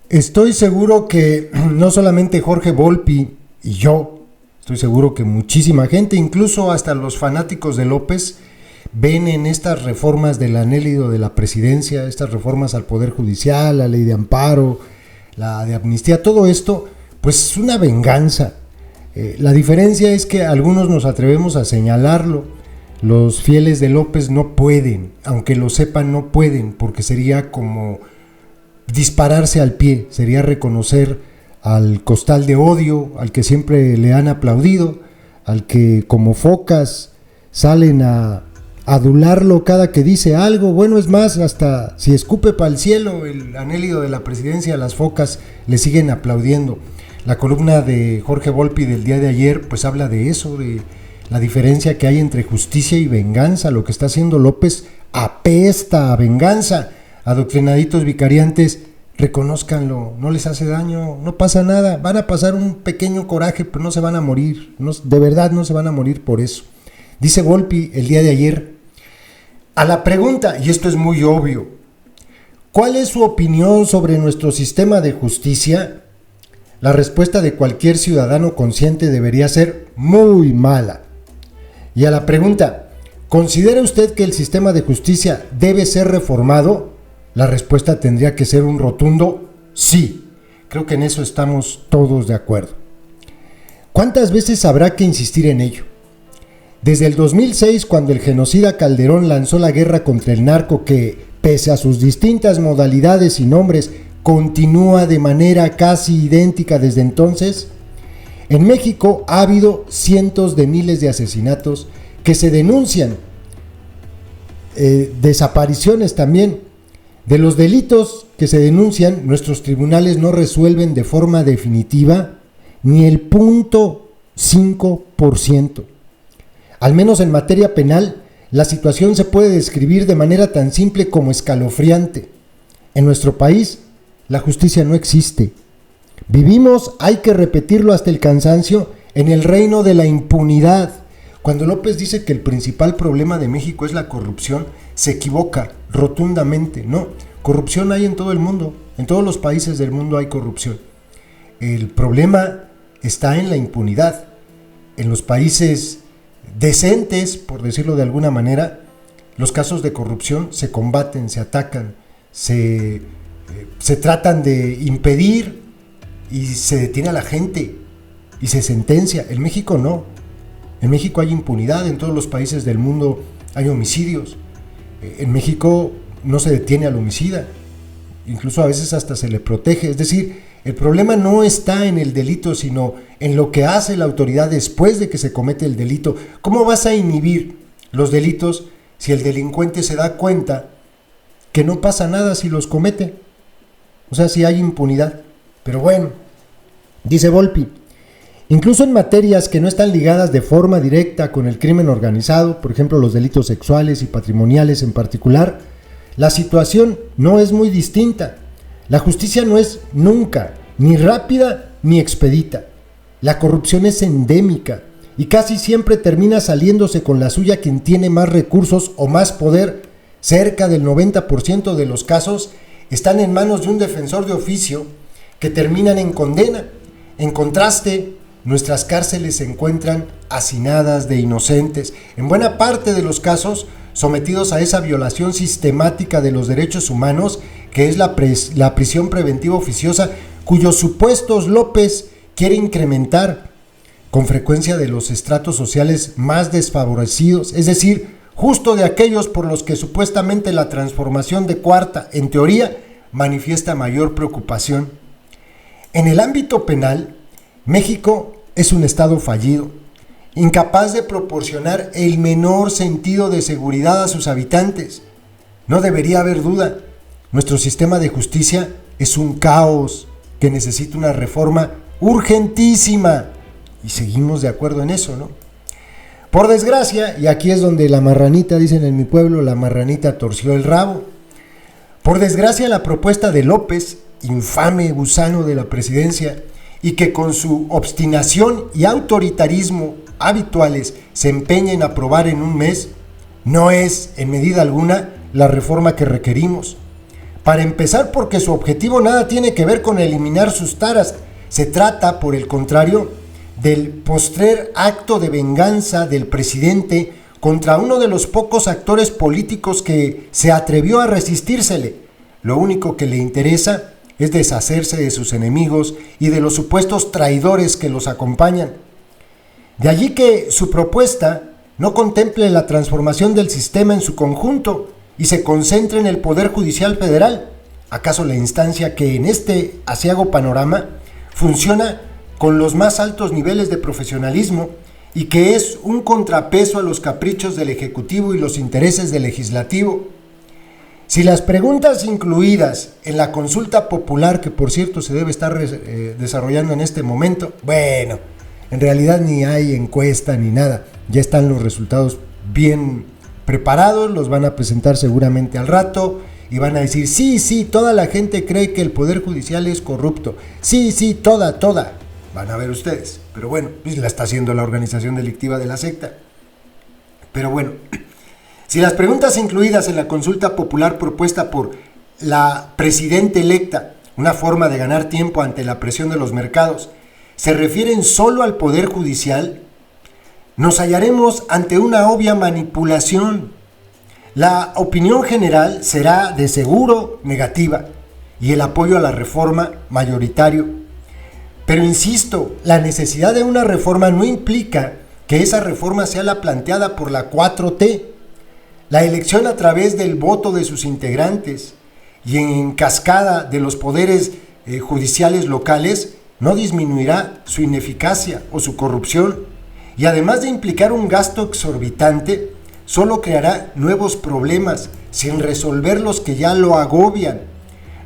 Estoy seguro que no solamente Jorge Volpi y yo, estoy seguro que muchísima gente, incluso hasta los fanáticos de López, ven en estas reformas del anhélito de la presidencia, estas reformas al Poder Judicial, la ley de amparo, la de amnistía, todo esto, pues es una venganza. La diferencia es que algunos nos atrevemos a señalarlo. Los fieles de López no pueden, aunque lo sepan, no pueden, porque sería como dispararse al pie, sería reconocer al costal de odio, al que siempre le han aplaudido, al que como focas salen a adularlo cada que dice algo. Bueno, es más, hasta si escupe para el cielo el anhélito de la presidencia, las focas le siguen aplaudiendo. La columna de Jorge Volpi del día de ayer pues habla de eso, de la diferencia que hay entre justicia y venganza. Lo que está haciendo López apesta a venganza. Adoctrinaditos vicariantes, reconózcanlo, no les hace daño, no pasa nada, van a pasar un pequeño coraje, pero no se van a morir, no, de verdad no se van a morir por eso. Dice Volpi el día de ayer, a la pregunta, y esto es muy obvio, ¿cuál es su opinión sobre nuestro sistema de justicia? La respuesta de cualquier ciudadano consciente debería ser muy mala. Y a la pregunta, ¿considera usted que el sistema de justicia debe ser reformado? La respuesta tendría que ser un rotundo sí. Creo que en eso estamos todos de acuerdo. ¿Cuántas veces habrá que insistir en ello? Desde el 2006, cuando el genocida Calderón lanzó la guerra contra el narco que, pese a sus distintas modalidades y nombres, continúa de manera casi idéntica desde entonces, en México ha habido cientos de miles de asesinatos que se denuncian, desapariciones también. De los delitos que se denuncian, nuestros tribunales no resuelven de forma definitiva ni el 0.5%. Al menos en materia penal, la situación se puede describir de manera tan simple como escalofriante. En nuestro país, la justicia no existe. Vivimos, hay que repetirlo hasta el cansancio, en el reino de la impunidad. Cuando López dice que el principal problema de México es la corrupción, se equivoca rotundamente. No, corrupción hay en todo el mundo, en todos los países del mundo hay corrupción. El problema está en la impunidad. En los países decentes, por decirlo de alguna manera, los casos de corrupción se combaten, se atacan, se tratan de impedir y se detiene a la gente y se sentencia. En México no. En México hay impunidad, en todos los países del mundo hay homicidios. En México no se detiene al homicida, incluso a veces hasta se le protege. Es decir, el problema no está en el delito, sino en lo que hace la autoridad después de que se comete el delito. ¿Cómo vas a inhibir los delitos si el delincuente se da cuenta que no pasa nada si los comete? O sea, si hay impunidad. Pero bueno, dice Volpi, incluso en materias que no están ligadas de forma directa con el crimen organizado, por ejemplo los delitos sexuales y patrimoniales en particular, la situación no es muy distinta. La justicia no es nunca ni rápida ni expedita. La corrupción es endémica y casi siempre termina saliéndose con la suya quien tiene más recursos o más poder. Cerca del 90% de los casos están en manos de un defensor de oficio que terminan en condena. En contraste, nuestras cárceles se encuentran hacinadas de inocentes, en buena parte de los casos sometidos a esa violación sistemática de los derechos humanos que es la prisión preventiva oficiosa, cuyos supuestos López quiere incrementar con frecuencia de los estratos sociales más desfavorecidos, es decir, justo de aquellos por los que supuestamente la transformación de cuarta, en teoría, manifiesta mayor preocupación. En el ámbito penal, México es un estado fallido, incapaz de proporcionar el menor sentido de seguridad a sus habitantes. No debería haber duda, nuestro sistema de justicia es un caos que necesita una reforma urgentísima. Y seguimos de acuerdo en eso, ¿no? Por desgracia, y aquí es donde la marranita, dicen en mi pueblo, la marranita torció el rabo. Por desgracia, la propuesta de López, infame gusano de la presidencia, y que con su obstinación y autoritarismo habituales se empeña en aprobar en un mes, no es, en medida alguna, la reforma que requerimos. Para empezar, porque su objetivo nada tiene que ver con eliminar sus taras. Se trata, por el contrario, del postrer acto de venganza del presidente contra uno de los pocos actores políticos que se atrevió a resistírsele. Lo único que le interesa es deshacerse de sus enemigos y de los supuestos traidores que los acompañan. De allí que su propuesta no contemple la transformación del sistema en su conjunto y se concentre en el Poder Judicial Federal, acaso la instancia que en este aciago panorama funciona con los más altos niveles de profesionalismo y que es un contrapeso a los caprichos del Ejecutivo y los intereses del Legislativo. Si las preguntas incluidas en la consulta popular, que por cierto se debe estar desarrollando en este momento, bueno, en realidad ni hay encuesta ni nada, ya están los resultados bien preparados, los van a presentar seguramente al rato y van a decir, sí, toda la gente cree que el Poder Judicial es corrupto, sí, toda, van a ver ustedes, pero bueno, pues la está haciendo la organización delictiva de la secta. Pero bueno, si las preguntas incluidas en la consulta popular propuesta por la presidenta electa, una forma de ganar tiempo ante la presión de los mercados, se refieren solo al Poder Judicial, nos hallaremos ante una obvia manipulación. La opinión general será de seguro negativa y el apoyo a la reforma mayoritario. Pero insisto, la necesidad de una reforma no implica que esa reforma sea la planteada por la 4T. La elección a través del voto de sus integrantes y en cascada de los poderes judiciales locales no disminuirá su ineficacia o su corrupción, y además de implicar un gasto exorbitante, solo creará nuevos problemas sin resolver los que ya lo agobian.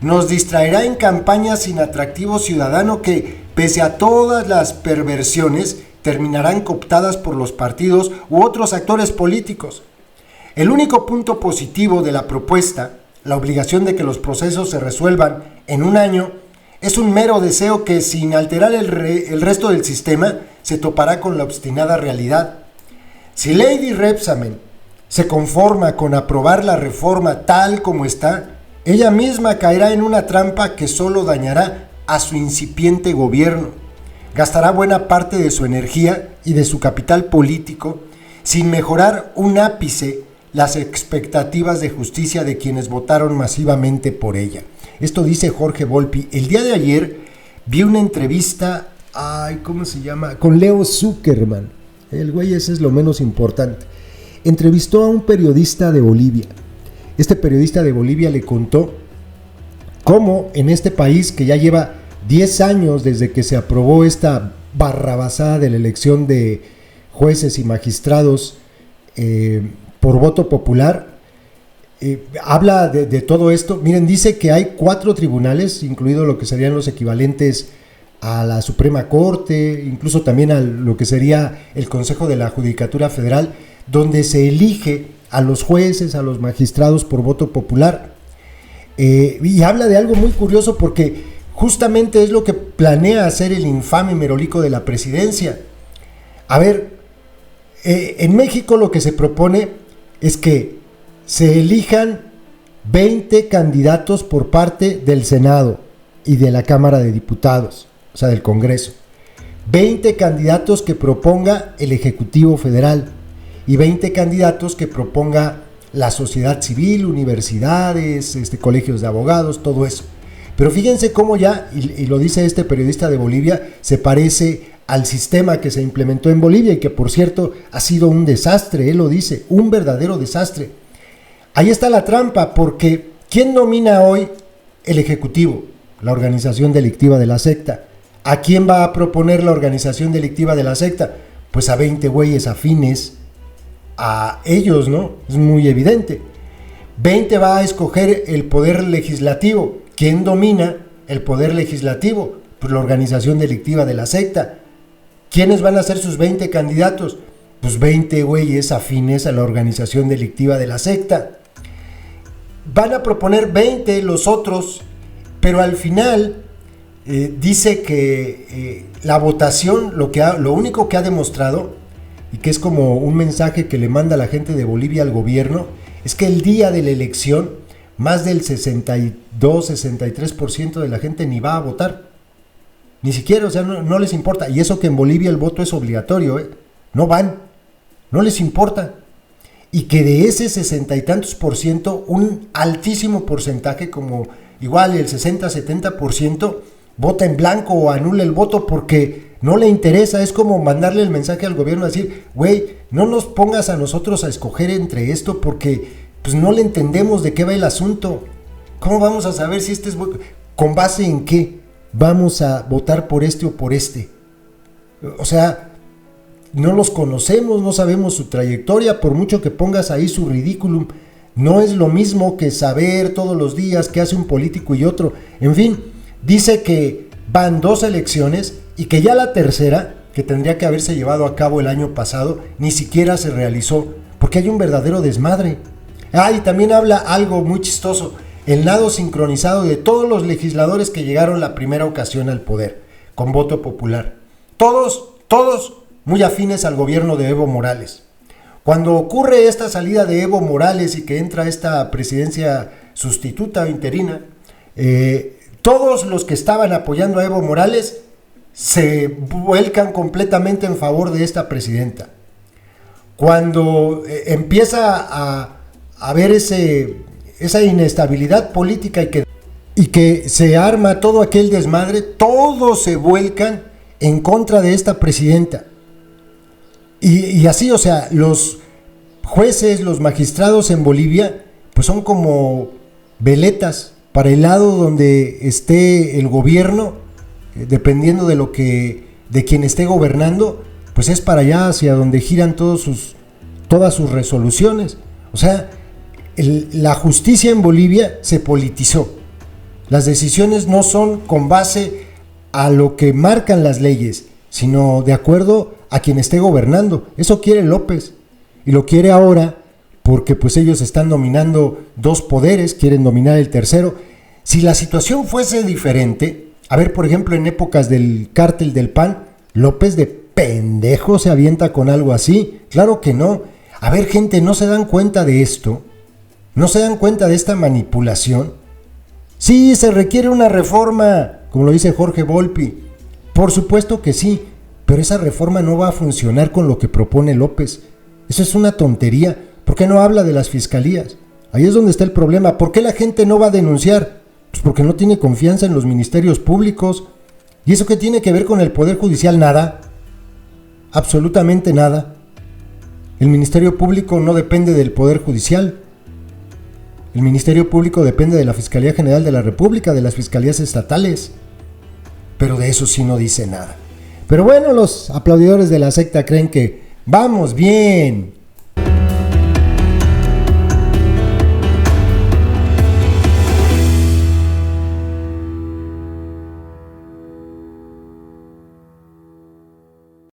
Nos distraerá en campañas sin atractivo ciudadano que, pese a todas las perversiones, terminarán cooptadas por los partidos u otros actores políticos. El único punto positivo de la propuesta, la obligación de que los procesos se resuelvan en un año, es un mero deseo que, sin alterar el resto del sistema, se topará con la obstinada realidad. Si Lady Rebsamen se conforma con aprobar la reforma tal como está, ella misma caerá en una trampa que solo dañará a su incipiente gobierno. Gastará buena parte de su energía y de su capital político sin mejorar un ápice las expectativas de justicia de quienes votaron masivamente por ella. Esto dice Jorge Volpi. El día de ayer vi una entrevista, ¿cómo se llama? Con Leo Zuckerman. El güey ese es lo menos importante. Entrevistó a un periodista de Bolivia. Este periodista de Bolivia le contó cómo en este país que ya lleva 10 años desde que se aprobó esta barrabasada de la elección de jueces y magistrados por voto popular, habla de todo esto. Miren, dice que hay 4 tribunales, incluido lo que serían los equivalentes a la Suprema Corte, incluso también a lo que sería el Consejo de la Judicatura Federal, donde se elige a los jueces, a los magistrados por voto popular. Y habla de algo muy curioso porque justamente es lo que planea hacer el infame merolico de la presidencia. A ver, en México lo que se propone es que se elijan 20 candidatos por parte del Senado y de la Cámara de Diputados, o sea, del Congreso. 20 candidatos que proponga el Ejecutivo Federal y 20 candidatos que proponga la sociedad civil, universidades, colegios de abogados, todo eso. Pero fíjense cómo ya, y lo dice este periodista de Bolivia, se parece al sistema que se implementó en Bolivia y que por cierto ha sido un desastre, él lo dice, un verdadero desastre. Ahí está la trampa, porque ¿quién domina hoy el Ejecutivo? La organización delictiva de la secta. ¿A quién va a proponer la organización delictiva de la secta? Pues a 20 güeyes afines a ellos, ¿no? Es muy evidente. 20 va a escoger el poder legislativo. ¿Quién domina el poder legislativo? Pues la organización delictiva de la secta. ¿Quiénes van a ser sus 20 candidatos? Pues 20 güeyes afines a la organización delictiva de la secta. Van a proponer 20 los otros, pero al final dice que la votación, lo único que ha demostrado, y que es como un mensaje que le manda la gente de Bolivia al gobierno, es que el día de la elección más del 62-63% de la gente ni va a votar. Ni siquiera, o sea, no les importa. Y eso que en Bolivia el voto es obligatorio, no van, no les importa. Y que de ese 60 y tantos por ciento, un altísimo porcentaje, como igual el 60-70%, vota en blanco o anula el voto porque no le interesa. Es como mandarle el mensaje al gobierno a decir, güey, no nos pongas a nosotros a escoger entre esto porque pues no le entendemos de qué va el asunto. ¿Cómo vamos a saber si este es bueno? ¿Con base en qué vamos a votar por este o por este? O sea, no los conocemos, no sabemos su trayectoria, por mucho que pongas ahí su ridículum. No es lo mismo que saber todos los días qué hace un político y otro. En fin, dice que van 2 elecciones y que ya la tercera, que tendría que haberse llevado a cabo el año pasado, ni siquiera se realizó, porque hay un verdadero desmadre. Y también habla algo muy chistoso, el nado sincronizado de todos los legisladores que llegaron la primera ocasión al poder, con voto popular. Todos muy afines al gobierno de Evo Morales. Cuando ocurre esta salida de Evo Morales y que entra esta presidencia sustituta o interina, todos los que estaban apoyando a Evo Morales se vuelcan completamente en favor de esta presidenta. Cuando empieza a haber esa inestabilidad política y que se arma todo aquel desmadre, todos se vuelcan en contra de esta presidenta. Y así, o sea, los jueces, los magistrados en Bolivia, pues son como veletas para el lado donde esté el gobierno, dependiendo de quien esté gobernando, pues es para allá hacia donde giran todas sus resoluciones. O sea, la justicia en Bolivia se politizó. Las decisiones no son con base a lo que marcan las leyes, sino de acuerdo a quien esté gobernando. Eso quiere López, y lo quiere ahora porque pues ellos están dominando 2 poderes, quieren dominar el tercero. Si la situación fuese diferente, a ver, por ejemplo, en épocas del cártel del PAN, López de pendejo se avienta con algo así. Claro que no. A ver, gente, ¿no se dan cuenta de esto? ¿No se dan cuenta de esta manipulación? Sí, se requiere una reforma, como lo dice Jorge Volpi. Por supuesto que sí, pero esa reforma no va a funcionar con lo que propone López. Eso es una tontería. ¿Por qué no habla de las fiscalías? Ahí es donde está el problema. ¿Por qué la gente no va a denunciar? Pues porque no tiene confianza en los ministerios públicos. ¿Y eso qué tiene que ver con el Poder Judicial? Nada. Absolutamente nada. El Ministerio Público no depende del Poder Judicial. El Ministerio Público depende de la Fiscalía General de la República, de las fiscalías estatales. Pero de eso sí no dice nada. Pero bueno, los aplaudidores de la secta creen que vamos bien.